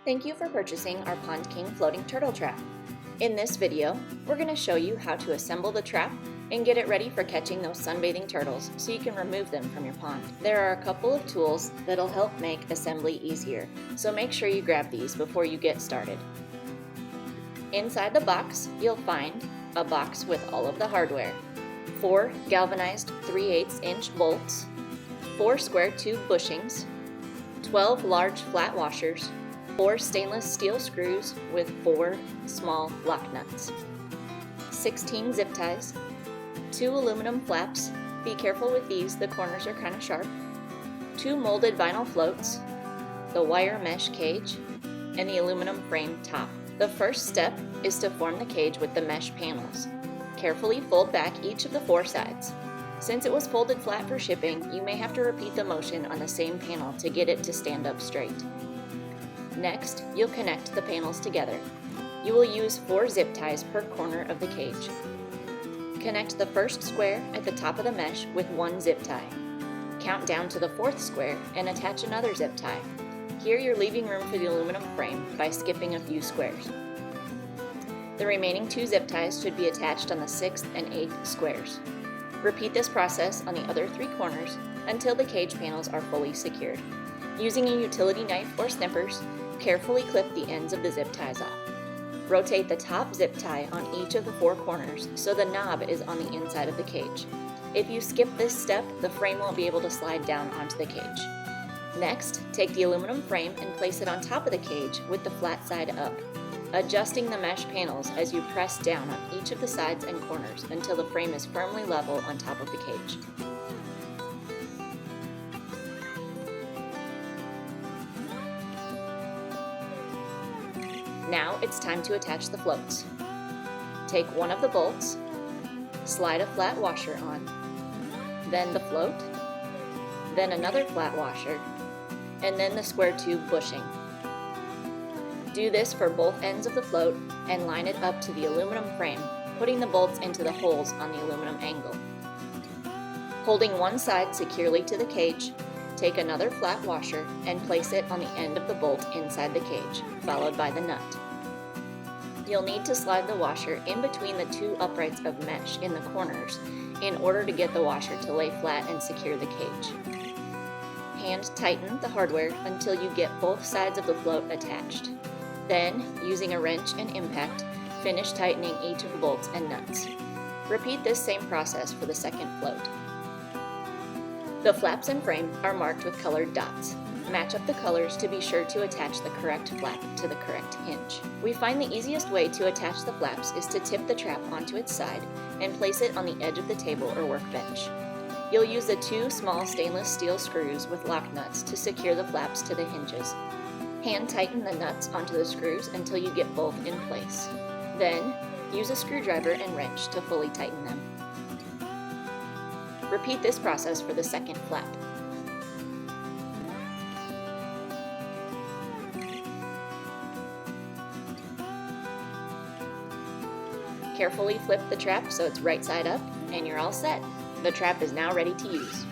Thank you for purchasing our Pond King floating turtle trap. In this video, we're going to show you how to assemble the trap and get it ready for catching those sunbathing turtles so you can remove them from your pond. There are a couple of tools that'll help make assembly easier, so make sure you grab these before you get started. Inside the box, you'll find a box with all of the hardware, 4 galvanized 3/8 inch bolts, 4 square tube bushings, 12 large flat washers, 4 stainless steel screws with 4 small lock nuts, 16 zip ties, 2 aluminum flaps, be careful with these, the corners are kind of sharp, 2 molded vinyl floats, the wire mesh cage, and the aluminum frame top. The first step is to form the cage with the mesh panels. Carefully fold back each of the 4 sides. Since it was folded flat for shipping, you may have to repeat the motion on the same panel to get it to stand up straight. Next, you'll connect the panels together. You will use 4 zip ties per corner of the cage. Connect the first square at the top of the mesh with 1 zip tie. Count down to the 4th square and attach another zip tie. Here you're leaving room for the aluminum frame by skipping a few squares. The remaining 2 zip ties should be attached on the 6th and 8th squares. Repeat this process on the other 3 corners until the cage panels are fully secured. Using a utility knife or snippers, carefully clip the ends of the zip ties off. Rotate the top zip tie on each of the 4 corners so the knob is on the inside of the cage. If you skip this step, the frame won't be able to slide down onto the cage. Next, take the aluminum frame and place it on top of the cage with the flat side up, adjusting the mesh panels as you press down on each of the sides and corners until the frame is firmly level on top of the cage. Now it's time to attach the floats. Take one of the bolts, slide a flat washer on, then the float, then another flat washer, and then the square tube bushing. Do this for both ends of the float and line it up to the aluminum frame, putting the bolts into the holes on the aluminum angle. Holding one side securely to the cage, take another flat washer and place it on the end of the bolt inside the cage, followed by the nut. You'll need to slide the washer in between the 2 uprights of mesh in the corners in order to get the washer to lay flat and secure the cage. Hand tighten the hardware until you get both sides of the float attached. Then, using a wrench and impact, finish tightening each of the bolts and nuts. Repeat this same process for the second float. The flaps and frame are marked with colored dots. Match up the colors to be sure to attach the correct flap to the correct hinge. We find the easiest way to attach the flaps is to tip the trap onto its side and place it on the edge of the table or workbench. You'll use the 2 small stainless steel screws with lock nuts to secure the flaps to the hinges. Hand tighten the nuts onto the screws until you get both in place. Then, use a screwdriver and wrench to fully tighten them. Repeat this process for the second flap. Carefully flip the trap so it's right side up, and you're all set. The trap is now ready to use.